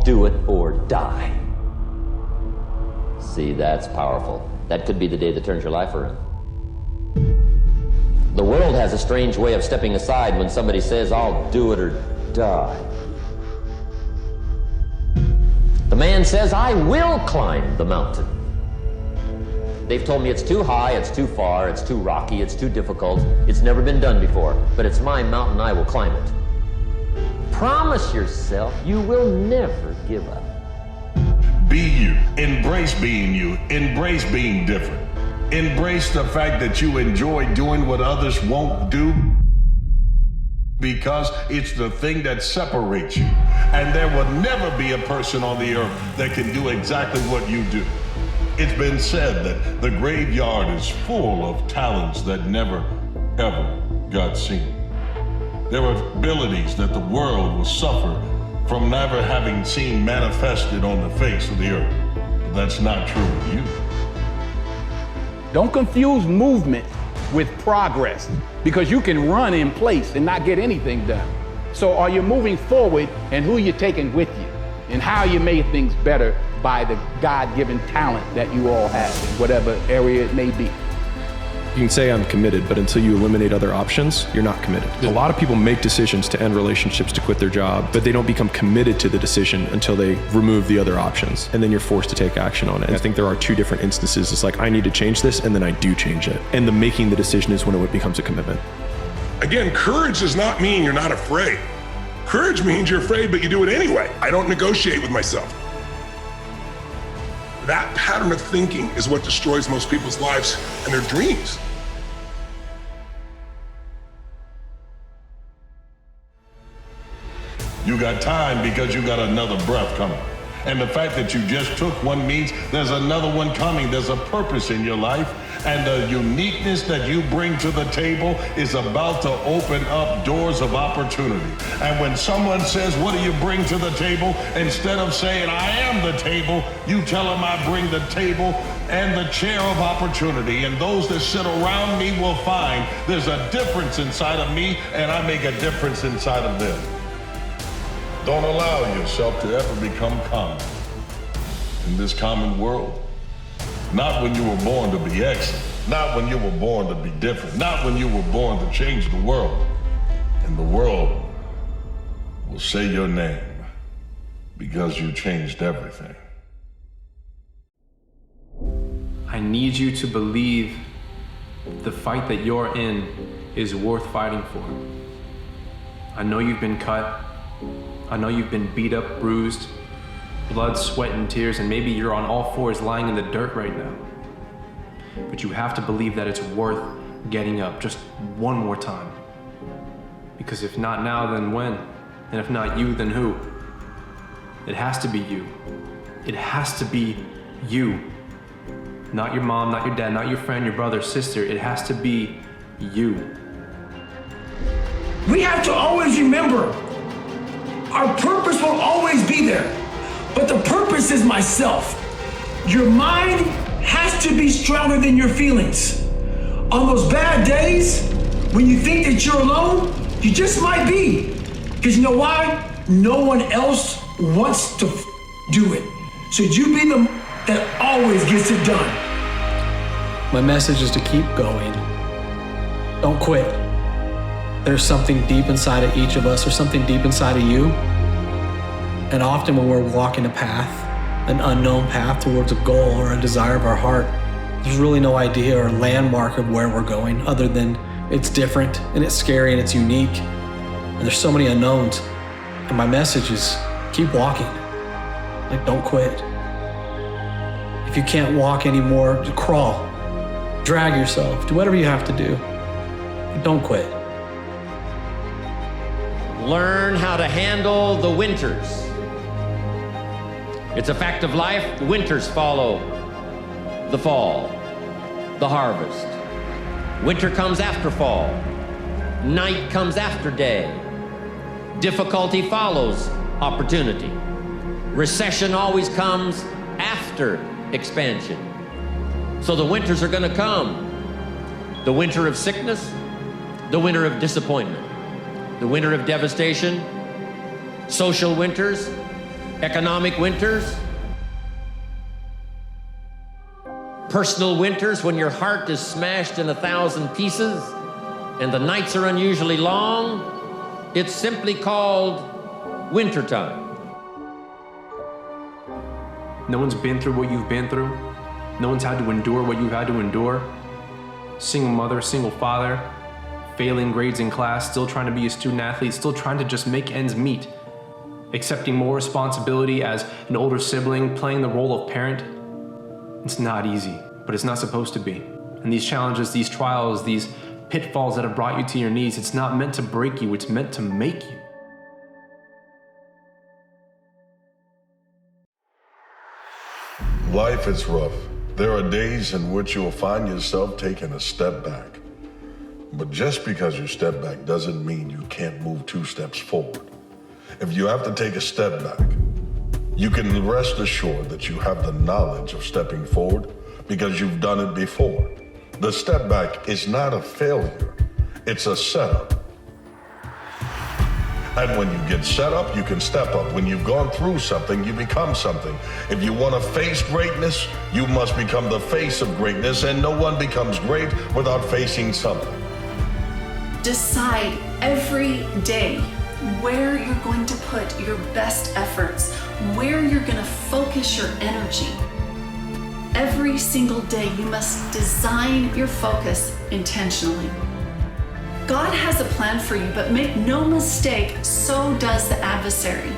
do it or die. See, that's powerful. That could be the day that turns your life around. The world has a strange way of stepping aside when somebody says, I'll do it or die. The man says, I will climb the mountain. They've told me it's too high, it's too far, it's too rocky, it's too difficult, it's never been done before, but it's my mountain, I will climb it. Promise yourself you will never give up. Be you. Embrace being you. Embrace being different. Embrace the fact that you enjoy doing what others won't do, because it's the thing that separates you. And there will never be a person on the earth that can do exactly what you do. It's been said that the graveyard is full of talents that never, ever got seen. There are abilities that the world will suffer from never having seen manifested on the face of the earth. But that's not true of you. Don't confuse movement with progress, because you can run in place and not get anything done. So are you moving forward, and who you're taking with you, and how you made things better by the God-given talent that you all have in whatever area it may be. You can say I'm committed, but until you eliminate other options, you're not committed. A lot of people make decisions to end relationships, to quit their job, but they don't become committed to the decision until they remove the other options. And then you're forced to take action on it. And I think there are two different instances. It's like, I need to change this, and then I do change it. And the making the decision is when it becomes a commitment. Again, courage does not mean you're not afraid. Courage means you're afraid, but you do it anyway. I don't negotiate with myself. That pattern of thinking is what destroys most people's lives and their dreams. You got time because you got another breath coming. And the fact that you just took one means there's another one coming. There's a purpose in your life. And the uniqueness that you bring to the table is about to open up doors of opportunity. And when someone says, what do you bring to the table? Instead of saying, I am the table, you tell them I bring the table and the chair of opportunity. And those that sit around me will find there's a difference inside of me, and I make a difference inside of them. Don't allow yourself to ever become common in this common world. Not when you were born to be excellent, not when you were born to be different, not when you were born to change the world. And the world will say your name because you changed everything. I need you to believe the fight that you're in is worth fighting for. I know you've been cut. I know you've been beat up, bruised, blood, sweat, and tears, and maybe you're on all fours lying in the dirt right now. But you have to believe that it's worth getting up just one more time. Because if not now, then when? And if not you, then who? It has to be you. It has to be you. Not your mom, not your dad, not your friend, your brother, sister. It has to be you. We have to always remember, our purpose will always be there, but the purpose is myself. Your mind has to be stronger than your feelings. On those bad days, when you think that you're alone, you just might be. Because you know why? No one else wants to do it. So you be the that always gets it done. My message is to keep going. Don't quit. There's something deep inside of each of us, or something deep inside of you. And often when we're walking a path, an unknown path towards a goal or a desire of our heart, there's really no idea or landmark of where we're going other than it's different and it's scary and it's unique. And there's so many unknowns. And my message is keep walking. Like, don't quit. If you can't walk anymore, just crawl. Drag yourself. Do whatever you have to do. But don't quit. Learn how to handle the winters. It's a fact of life. Winters follow the fall, the harvest. Winter comes after fall. Night comes after day. Difficulty follows opportunity. Recession always comes after expansion. So the winters are going to come. The winter of sickness, the winter of disappointment, the winter of devastation, social winters, Economic winters, personal winters when your heart is smashed in 1,000 pieces and the nights are unusually long, it's simply called wintertime. No one's been through what you've been through. No one's had to endure what you've had to endure. Single mother, single father, failing grades in class, still trying to be a student athlete, still trying to just make ends meet. Accepting more responsibility as an older sibling, playing the role of parent. It's not easy, but it's not supposed to be. And these challenges, these trials, these pitfalls that have brought you to your knees, it's not meant to break you, it's meant to make you. Life is rough. There are days in which you'll find yourself taking a step back. But just because you step back doesn't mean you can't move 2 steps forward. If you have to take a step back, you can rest assured that you have the knowledge of stepping forward because you've done it before. The step back is not a failure, it's a setup. And when you get set up, you can step up. When you've gone through something, you become something. If you want to face greatness, you must become the face of greatness, and no one becomes great without facing something. Decide every day where you're going to put your best efforts, where you're going to focus your energy. Every single day, you must design your focus intentionally. God has a plan for you, but make no mistake, so does the adversary.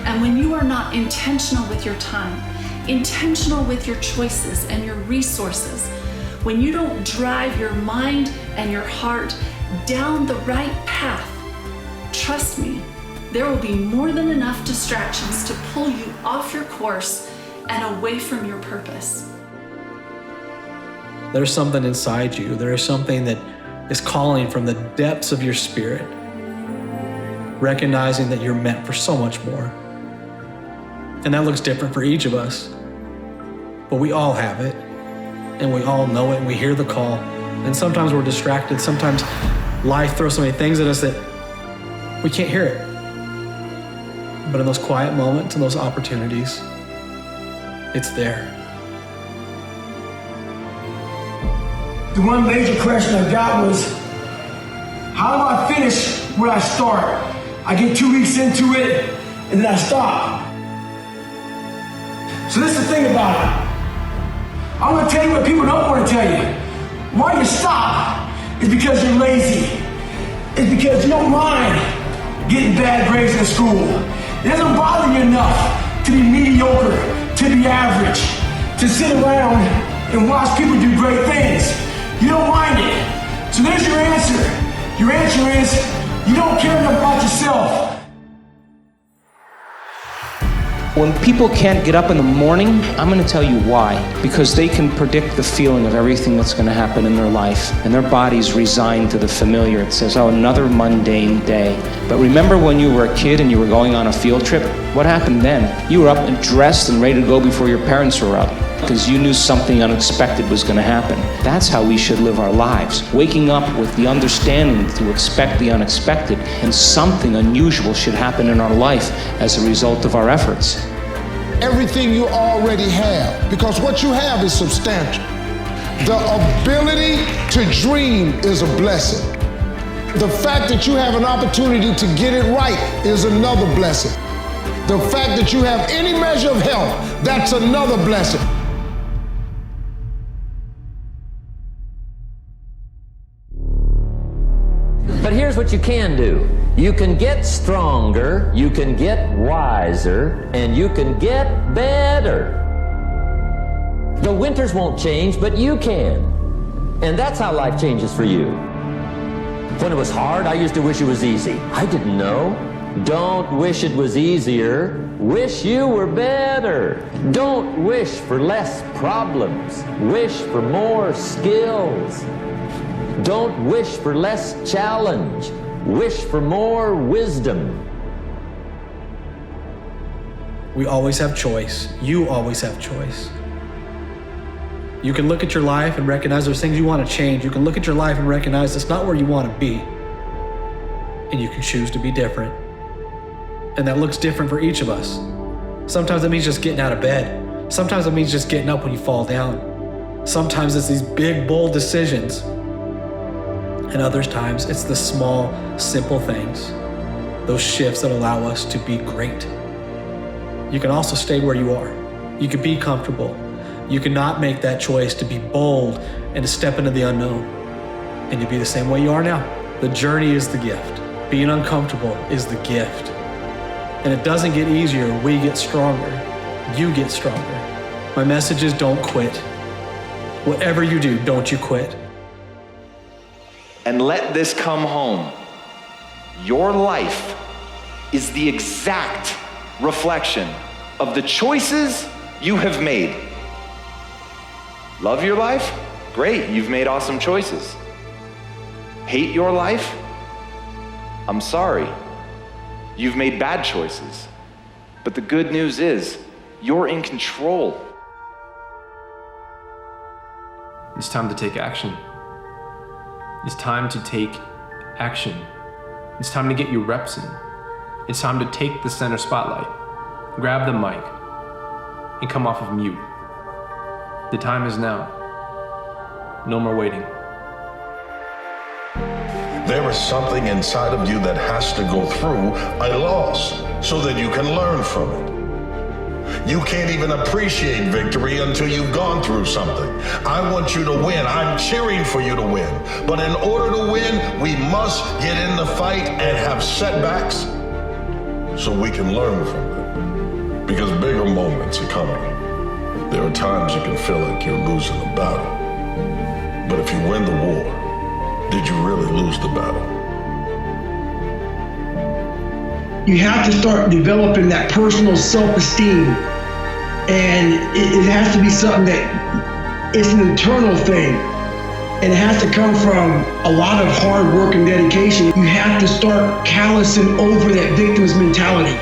And when you are not intentional with your time, intentional with your choices and your resources, when you don't drive your mind and your heart down the right path, trust me, there will be more than enough distractions to pull you off your course and away from your purpose. There's something inside you. There is something that is calling from the depths of your spirit, recognizing that you're meant for so much more. And that looks different for each of us, but we all have it, and we all know it, and we hear the call. And sometimes we're distracted. Sometimes life throws so many things at us that we can't hear it. But in those quiet moments and those opportunities, it's there. The one major question I got was, how do I finish where I start? I get 2 weeks into it, and then I stop. So this is the thing about it. I'm gonna tell you what people don't want to tell you. Why you stop is because you're lazy. It's because you don't mind getting bad grades in school. It doesn't bother you enough to be mediocre, to be average, to sit around and watch people do great things. You don't mind it. So there's your answer. Your answer is, you don't care enough about yourself. When people can't get up in the morning, I'm going to tell you why. Because they can predict the feeling of everything that's going to happen in their life, and their body's resigned to the familiar. It says, oh, another mundane day. But remember when you were a kid and you were going on a field trip? What happened then? You were up and dressed and ready to go before your parents were up, because you knew something unexpected was going to happen. That's how we should live our lives, waking up with the understanding to expect the unexpected, and something unusual should happen in our life as a result of our efforts. Everything you already have, because what you have is substantial. The ability to dream is a blessing. The fact that you have an opportunity to get it right is another blessing. The fact that you have any measure of health, that's another blessing. But here's what you can do. You can get stronger, you can get wiser, and you can get better. The winters won't change, but you can. And that's how life changes for you. When it was hard, I used to wish it was easy. I didn't know. Don't wish it was easier. Wish you were better. Don't wish for less problems. Wish for more skills. Don't wish for less challenge. Wish for more wisdom. We always have choice. You always have choice. You can look at your life and recognize there's things you want to change. You can look at your life and recognize it's not where you want to be. And you can choose to be different. And that looks different for each of us. Sometimes it means just getting out of bed. Sometimes it means just getting up when you fall down. Sometimes it's these big, bold decisions. And other times it's the small, simple things, those shifts that allow us to be great. You can also stay where you are. You can be comfortable. You cannot make that choice to be bold and to step into the unknown and to be the same way you are now. The journey is the gift. Being uncomfortable is the gift. And it doesn't get easier. We get stronger. You get stronger. My message is don't quit. Whatever you do, don't you quit. And let this come home. Your life is the exact reflection of the choices you have made. Love your life? Great, you've made awesome choices. Hate your life? I'm sorry, you've made bad choices. But the good news is, you're in control. It's time to take action. It's time to take action. It's time to get your reps in. It's time to take the center spotlight, grab the mic, and come off of mute. The time is now. No more waiting. There is something inside of you that has to go through a loss so that you can learn from it. You can't even appreciate victory until you've gone through something. I want you to win. I'm cheering for you to win. But in order to win, we must get in the fight and have setbacks so we can learn from them. Because bigger moments are coming. There are times you can feel like you're losing the battle. But if you win the war, did you really lose the battle? You have to start developing that personal self-esteem. And it has to be something that it's an internal thing. And it has to come from a lot of hard work and dedication. You have to start callousing over that victim's mentality.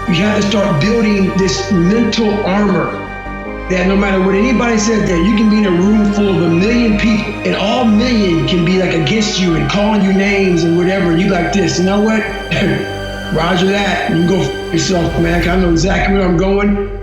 You have to start building this mental armor that no matter what anybody says, that you can be in a room full of 1 million people and all million can be like against you and calling you names and whatever, and you like this, you know what? Roger that, you go f yourself, man, I know exactly where I'm going.